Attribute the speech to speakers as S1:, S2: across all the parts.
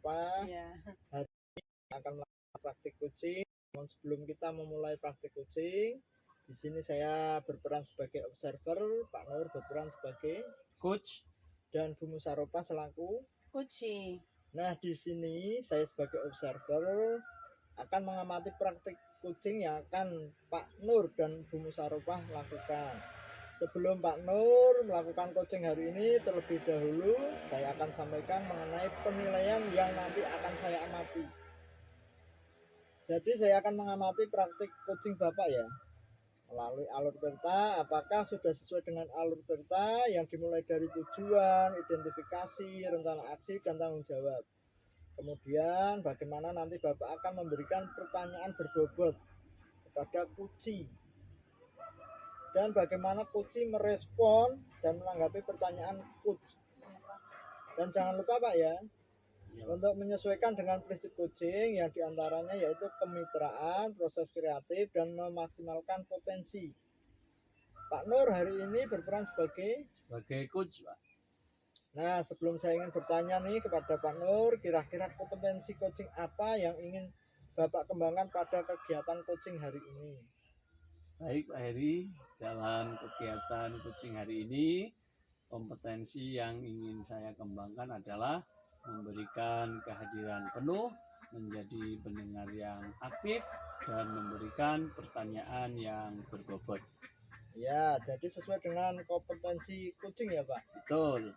S1: Saropa.
S2: Iya.
S1: Hari ini akan melakukan praktik kucing. Namun sebelum kita memulai praktik kucing, di sini saya berperan sebagai observer, Pak Nur berperan sebagai
S3: coach,
S1: dan Bu Musaropa selaku
S2: Kucing.
S1: Nah, di sini saya sebagai observer akan mengamati praktik kucing yang akan Pak Nur dan Bu Musaropah lakukan. Sebelum Pak Nur melakukan coaching hari ini, terlebih dahulu saya akan sampaikan mengenai penilaian yang nanti akan saya amati. Jadi saya akan mengamati praktik coaching Bapak ya, melalui alur cerita. Apakah sudah sesuai dengan alur cerita yang dimulai dari tujuan, identifikasi, rencana aksi, dan tanggung jawab. Kemudian bagaimana nanti Bapak akan memberikan pertanyaan berbobot kepada kucing, dan bagaimana kucing merespon dan menanggapi pertanyaan coach. Dan jangan lupa Pak ya, untuk menyesuaikan dengan prinsip kucing yang diantaranya yaitu kemitraan, proses kreatif, dan memaksimalkan potensi. Pak Nur hari ini berperan sebagai
S3: coach, Pak.
S1: Nah, sebelum saya ingin bertanya nih kepada Pak Nur, kira-kira kompetensi coaching apa yang ingin Bapak kembangkan pada kegiatan coaching hari ini?
S3: Baik Pak Heri, dalam kegiatan coaching hari ini, kompetensi yang ingin saya kembangkan adalah memberikan kehadiran penuh, menjadi pendengar yang aktif, dan memberikan pertanyaan yang berbobot.
S1: Ya, jadi sesuai dengan kompetensi coaching ya Pak?
S3: Betul.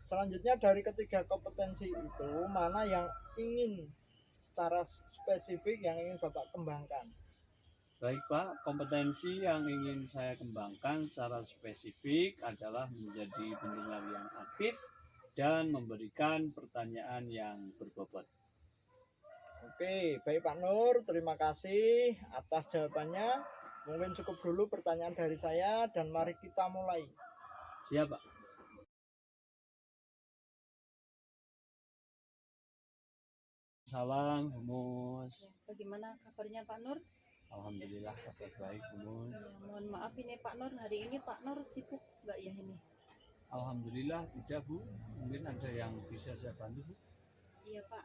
S1: Selanjutnya dari ketiga kompetensi itu, mana yang ingin secara spesifik yang ingin Bapak kembangkan?
S3: Baik Pak, kompetensi yang ingin saya kembangkan secara spesifik adalah menjadi pendengar yang aktif dan memberikan pertanyaan yang berbobot.
S1: Oke, baik Pak Nur, terima kasih atas jawabannya. Mungkin cukup dulu pertanyaan dari saya dan mari kita mulai.
S3: Siap Pak. Salam, Humus.
S2: Ya, bagaimana kabarnya Pak Nur?
S3: Alhamdulillah kabar baik, Humus.
S2: Ya, mohon maaf ini Pak Nur, hari ini Pak Nur sibuk nggak ya ini?
S3: Alhamdulillah tidak Bu, mungkin ada yang bisa saya bantu Bu.
S2: Iya Pak,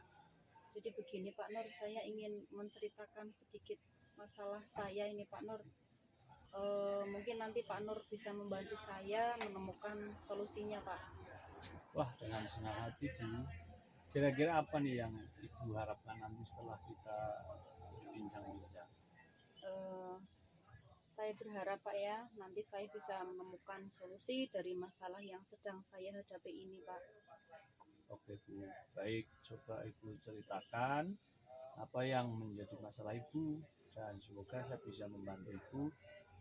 S2: jadi begini Pak Nur, saya ingin menceritakan sedikit masalah saya ini Pak Nur. Mungkin nanti Pak Nur bisa membantu saya menemukan solusinya Pak.
S3: Wah, dengan senang hati Bu. Kira-kira apa nih yang Ibu harapkan nanti setelah kita bincang-bincang?
S2: Saya berharap Pak ya, nanti saya bisa menemukan solusi dari masalah yang sedang saya hadapi ini Pak.
S3: Oke Bu, baik, coba Ibu ceritakan apa yang menjadi masalah Ibu, dan semoga saya bisa membantu Ibu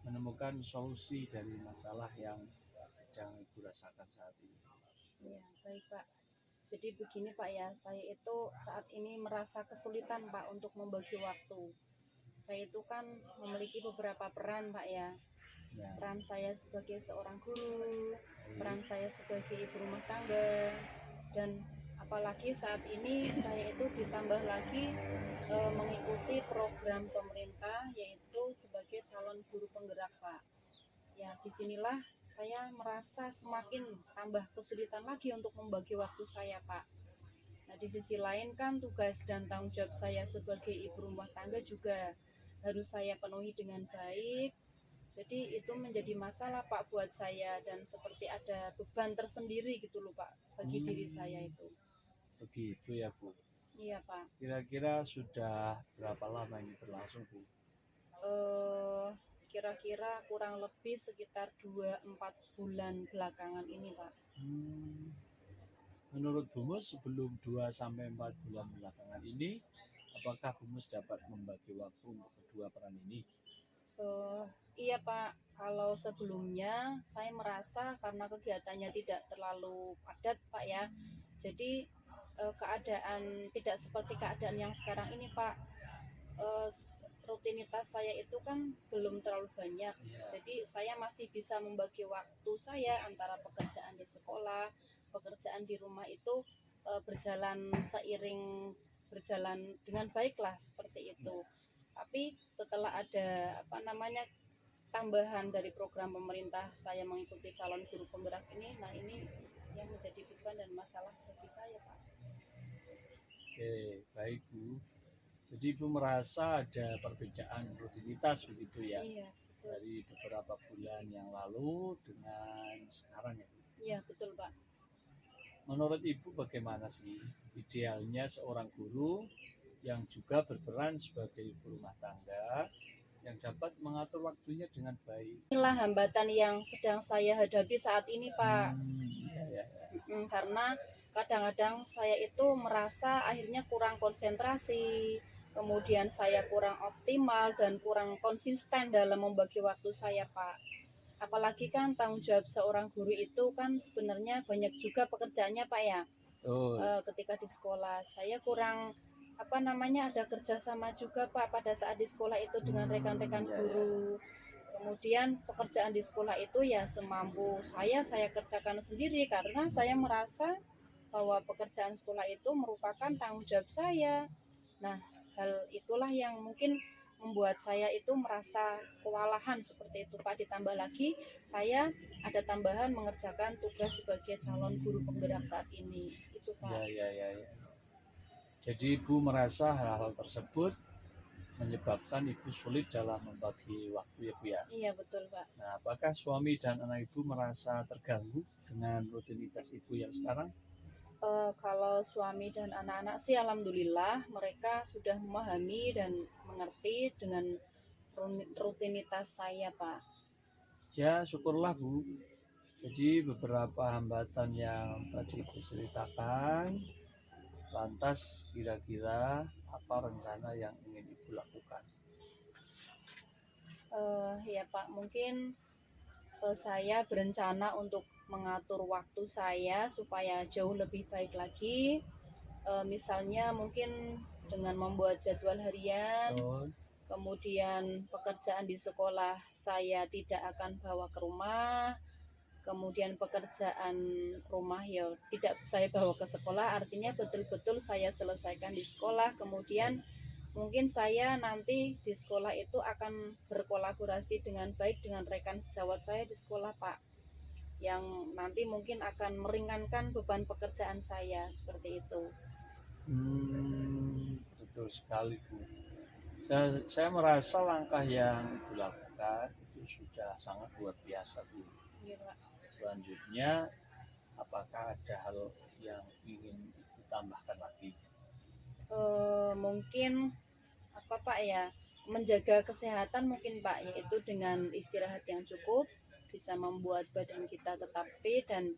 S3: menemukan solusi dari masalah yang sedang Ibu rasakan saat ini.
S2: Ya, baik Pak. Jadi begini Pak ya, saya itu saat ini merasa kesulitan Pak untuk membagi waktu. Saya itu kan memiliki beberapa peran Pak ya. Peran saya sebagai seorang guru, peran saya sebagai ibu rumah tangga, dan apalagi saat ini saya itu ditambah lagi mengikuti program pemerintah yaitu sebagai calon guru penggerak Pak. Ya, disinilah saya merasa semakin tambah kesulitan lagi untuk membagi waktu saya Pak. Nah, di sisi lain kan tugas dan tanggung jawab saya sebagai ibu rumah tangga juga harus saya penuhi dengan baik. Jadi itu menjadi masalah Pak buat saya, dan seperti ada beban tersendiri gitu loh Pak bagi diri saya itu.
S3: Begitu ya Bu.
S2: Iya Pak.
S3: Kira-kira sudah berapa lama ini berlangsung Bu?
S2: Kira-kira kurang lebih sekitar 2-4 bulan belakangan ini Pak.
S3: Menurut Bumus sebelum 2-4 bulan belakangan ini, apakah Bumus dapat membagi waktu untuk kedua peran ini?
S2: Iya Pak, kalau sebelumnya saya merasa karena kegiatannya tidak terlalu padat Pak ya, jadi keadaan tidak seperti keadaan yang sekarang ini Pak. Rutinitas saya itu kan belum terlalu banyak, jadi saya masih bisa membagi waktu saya antara pekerjaan di sekolah, pekerjaan di rumah itu berjalan dengan baik lah seperti itu. Tapi setelah ada tambahan dari program pemerintah, saya mengikuti calon guru penggerak ini, nah ini yang menjadi beban dan masalah bagi saya Pak.
S3: Oke, baik Bu. Jadi Ibu merasa ada perbedaan rutinitas begitu ya
S2: Iya, betul.
S3: dari beberapa bulan yang lalu dengan sekarang ya Bu.
S2: Iya, betul Pak.
S3: Menurut Ibu bagaimana sih idealnya seorang guru yang juga berperan sebagai ibu rumah tangga yang dapat mengatur waktunya dengan baik?
S2: Inilah hambatan yang sedang saya hadapi saat ini Pak.
S3: Iya, ya, ya.
S2: Karena kadang-kadang saya itu merasa akhirnya kurang konsentrasi, kemudian saya kurang optimal dan kurang konsisten dalam membagi waktu saya Pak. Apalagi kan tanggung jawab seorang guru itu kan sebenarnya banyak juga pekerjaannya Pak ya.
S3: Betul.
S2: Ketika di sekolah saya kurang ada kerjasama juga Pak pada saat di sekolah itu dengan rekan-rekan
S3: Iya, iya.
S2: guru. Kemudian pekerjaan di sekolah itu ya semampu saya kerjakan sendiri karena saya merasa bahwa pekerjaan sekolah itu merupakan tanggung jawab saya. Nah, hal itulah yang mungkin membuat saya itu merasa kewalahan seperti itu Pak. Ditambah lagi saya ada tambahan mengerjakan tugas sebagai calon guru penggerak saat ini. Itu Pak.
S3: Ya. Jadi Ibu merasa hal-hal tersebut menyebabkan Ibu sulit dalam membagi waktu ya Bu ya?
S2: Iya betul Pak.
S3: Nah, apakah suami dan anak Ibu merasa terganggu dengan rutinitas Ibu yang sekarang?
S2: Kalau suami dan anak-anak sih alhamdulillah mereka sudah memahami dan mengerti dengan rutinitas saya Pak.
S3: Ya, syukurlah Bu. Jadi beberapa hambatan yang tadi Ibu ceritakan, lantas kira-kira apa rencana yang ingin Ibu lakukan?
S2: Ya Pak, mungkin saya berencana untuk mengatur waktu saya supaya jauh lebih baik lagi. Misalnya mungkin dengan membuat jadwal harian, kemudian pekerjaan di sekolah saya tidak akan bawa ke rumah, kemudian pekerjaan rumah ya tidak saya bawa ke sekolah, artinya betul-betul saya selesaikan di sekolah. Kemudian mungkin saya nanti di sekolah itu akan berkolaborasi dengan baik dengan rekan sejawat saya di sekolah Pak, yang nanti mungkin akan meringankan beban pekerjaan saya seperti itu.
S3: Betul sekali Bu. Saya merasa langkah yang Ibu lakukan itu sudah sangat luar biasa Bu.
S2: Iya, Pak.
S3: Selanjutnya, apakah ada hal yang ingin Ibu tambahkan lagi?
S2: Mungkin Pak ya, menjaga kesehatan mungkin Pak, yaitu dengan istirahat yang cukup bisa membuat badan kita tetap fit dan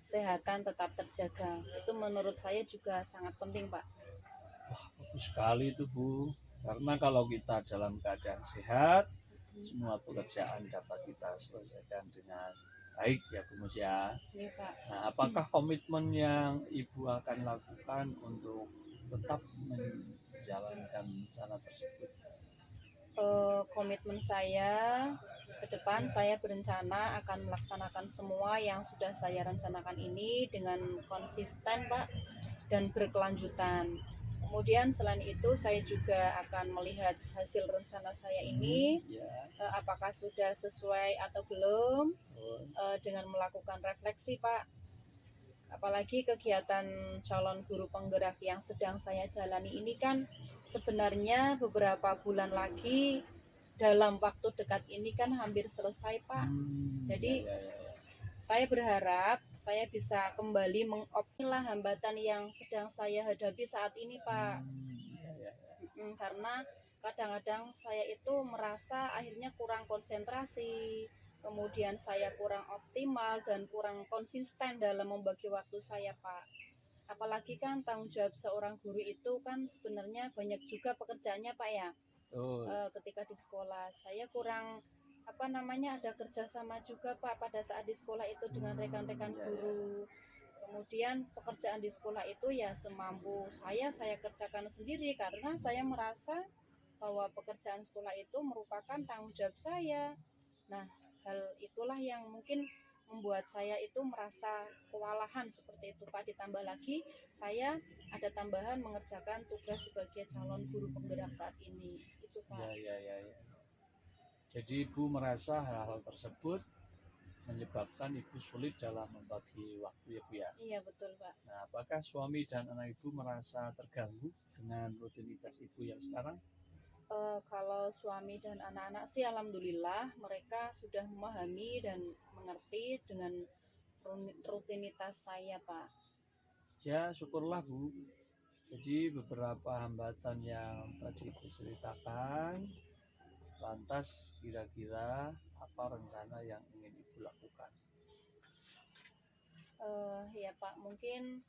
S2: kesehatan tetap terjaga. Itu menurut saya juga sangat penting Pak.
S3: Wah, bagus sekali itu Bu. Karena kalau kita dalam keadaan sehat, semua pekerjaan dapat kita selesaikan dengan baik ya Bu Mus ya.
S2: Iya Pak.
S3: Nah, apakah komitmen yang Ibu akan lakukan untuk tetap menjalankan rencana tersebut?
S2: Komitmen saya ke depan, saya berencana akan melaksanakan semua yang sudah saya rencanakan ini dengan konsisten Pak dan berkelanjutan. Kemudian selain itu saya juga akan melihat hasil rencana saya ini, apakah sudah sesuai atau belum, dengan melakukan refleksi Pak. Apalagi kegiatan calon guru penggerak yang sedang saya jalani ini kan sebenarnya beberapa bulan lagi, dalam waktu dekat ini kan hampir selesai Pak. Jadi saya berharap saya bisa kembali mengoptimalkan hambatan yang sedang saya hadapi saat ini Pak. Karena kadang-kadang saya itu merasa akhirnya kurang konsentrasi, kemudian saya kurang optimal dan kurang konsisten dalam membagi waktu saya Pak. Apalagi kan tanggung jawab seorang guru itu kan sebenarnya banyak juga pekerjaannya Pak ya. Ketika di sekolah saya kurang ada kerjasama juga Pak pada saat di sekolah itu dengan rekan-rekan guru. Kemudian pekerjaan di sekolah itu ya semampu saya kerjakan sendiri karena saya merasa bahwa pekerjaan sekolah itu merupakan tanggung jawab saya. Nah, hal itulah yang mungkin membuat saya itu merasa kewalahan seperti itu Pak. Ditambah lagi saya ada tambahan mengerjakan tugas sebagai calon guru penggerak saat ini. Itu Pak.
S3: Ya. Jadi Ibu merasa hal-hal tersebut menyebabkan ibu sulit dalam membagi waktu ya Bu ya.
S2: Iya betul Pak.
S3: Nah, apakah suami dan anak ibu merasa terganggu dengan rutinitas ibu yang sekarang?
S2: Kalau suami dan anak-anak sih alhamdulillah mereka sudah memahami dan mengerti dengan rutinitas saya Pak.
S3: Ya, syukurlah Bu. Jadi beberapa hambatan yang tadi Ibu ceritakan, lantas kira-kira apa rencana yang ingin Ibu lakukan?
S2: Ya Pak, mungkin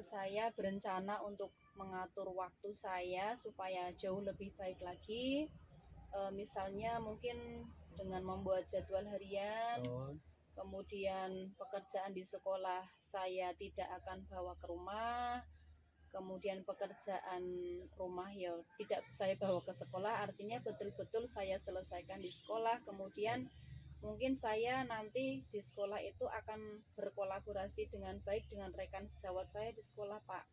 S2: saya berencana untuk mengatur waktu saya supaya jauh lebih baik lagi. Misalnya mungkin dengan membuat jadwal harian,
S3: Oh,
S2: kemudian pekerjaan di sekolah saya tidak akan bawa ke rumah, kemudian pekerjaan rumah ya tidak saya bawa ke sekolah, artinya betul-betul saya selesaikan di sekolah. Kemudian mungkin saya nanti di sekolah itu akan berkolaborasi dengan baik dengan rekan sejawat saya di sekolah Pak,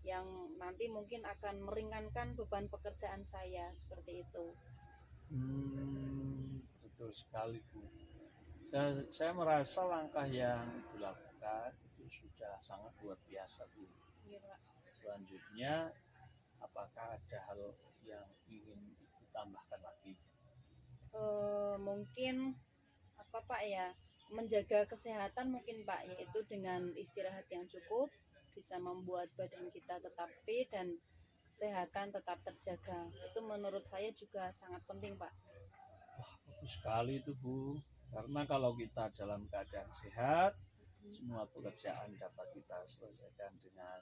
S2: yang nanti mungkin akan meringankan beban pekerjaan saya seperti itu.
S3: betul sekali Bu. Saya merasa langkah yang Ibu lakukan itu sudah sangat luar biasa Bu.
S2: Iya Pak.
S3: Selanjutnya, apakah ada hal yang ingin Ibu tambahkan lagi?
S2: Mungkin apa Pak ya, menjaga kesehatan mungkin Pak, yaitu dengan istirahat yang cukup bisa membuat badan kita tetap fit dan kesehatan tetap terjaga. Itu menurut saya juga sangat penting Pak.
S3: Bagus sekali itu Bu. Karena kalau kita dalam keadaan sehat, semua pekerjaan dapat kita selesaikan dengan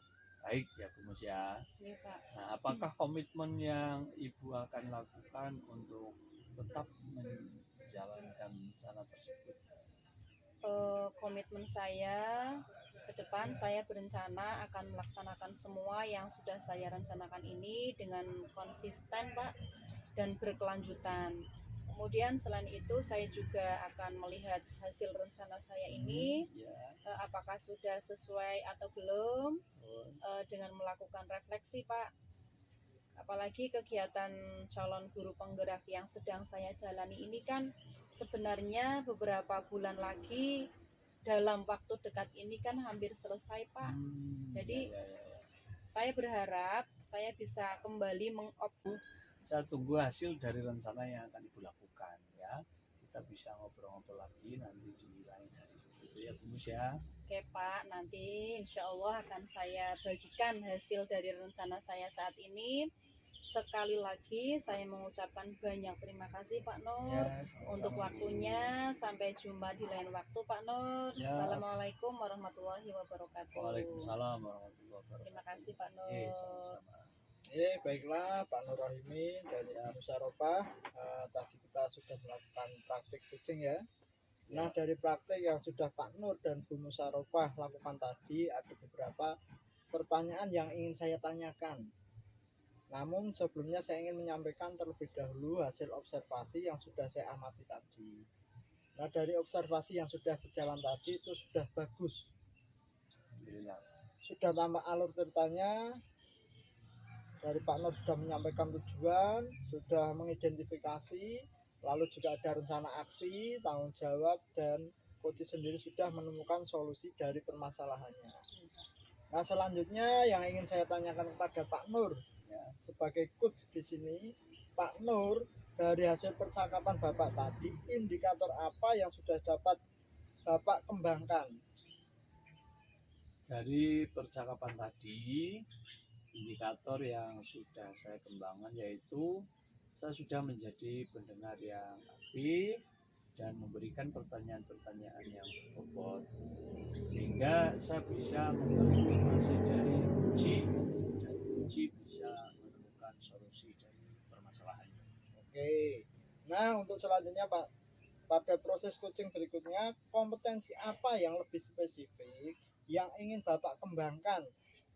S3: baik ya Bu Mus ya.
S2: Iya Pak.
S3: Nah, apakah komitmen yang Ibu akan lakukan untuk tetap menjalankan rencana tersebut?
S2: Komitmen saya ke depan, saya berencana akan melaksanakan semua yang sudah saya rencanakan ini dengan konsisten Pak dan berkelanjutan. Kemudian selain itu saya juga akan melihat hasil rencana saya ini,
S3: Ya.
S2: apakah sudah sesuai atau belum,
S3: Oh,
S2: dengan melakukan refleksi Pak. Apalagi kegiatan calon guru penggerak yang sedang saya jalani ini kan sebenarnya beberapa bulan lagi, dalam waktu dekat ini kan hampir selesai Pak. Jadi
S3: ya.
S2: saya berharap saya bisa kembali
S3: Saya tunggu hasil dari rencana yang akan Ibu lakukan ya. Kita bisa ngobrol-ngobrol lagi nanti di lain hari itu ya Bu Mus ya.
S2: Oke Pak, nanti insya Allah akan saya bagikan hasil dari rencana saya saat ini. Sekali lagi saya mengucapkan banyak terima kasih Pak Nur
S3: Ya,
S2: untuk
S3: sama-sama, Bu.
S2: waktunya. Sampai jumpa di lain waktu Pak Nur.
S3: Ya.
S2: Assalamualaikum warahmatullahi wabarakatuh.
S3: Waalaikumsalam warahmatullahi wabarakatuh.
S2: Terima kasih Pak Nur.
S3: Sama-sama.
S1: Baiklah Pak Nur Rohimi dari Musyaropah. Tadi kita sudah melakukan praktik coaching ya. Nah, dari praktik yang sudah Pak Nur dan Bu Musyaropah lakukan tadi, ada beberapa pertanyaan yang ingin saya tanyakan. Namun sebelumnya saya ingin menyampaikan terlebih dahulu hasil observasi yang sudah saya amati tadi. Nah, dari observasi yang sudah berjalan tadi itu sudah bagus.
S3: Alhamdulillah.
S1: Sudah tambah alur ceritanya. Dari Pak Nur sudah menyampaikan tujuan, sudah mengidentifikasi, lalu juga ada rencana aksi, tanggung jawab, dan coach sendiri sudah menemukan solusi dari permasalahannya. Nah, selanjutnya yang ingin saya tanyakan kepada Pak Nur
S3: Ya.
S1: sebagai coach di sini, Pak Nur, dari hasil percakapan Bapak tadi, indikator apa yang sudah dapat Bapak kembangkan?
S3: Dari percakapan tadi, indikator yang sudah saya kembangkan yaitu saya sudah menjadi pendengar yang aktif dan memberikan pertanyaan-pertanyaan yang berbobot, sehingga saya bisa memberi informasi dari kunci dan kunci bisa menemukan solusi dari permasalahannya.
S1: Oke. Nah, untuk selanjutnya Pak, pada proses coaching berikutnya, kompetensi apa yang lebih spesifik yang ingin Bapak kembangkan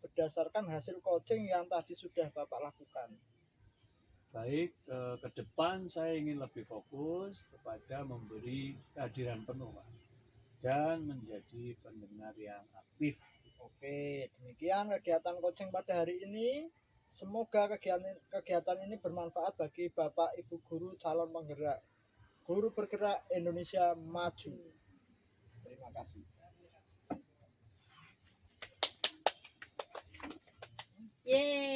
S1: berdasarkan hasil coaching yang tadi sudah Bapak lakukan?
S3: Baik, ke depan saya ingin lebih fokus kepada memberi kehadiran penuh Pak, dan menjadi pendengar yang aktif.
S1: Oke, demikian kegiatan coaching pada hari ini. Semoga kegiatan ini bermanfaat bagi Bapak Ibu guru calon penggerak. Guru Bergerak Indonesia Maju. Terima kasih.
S2: Yeay.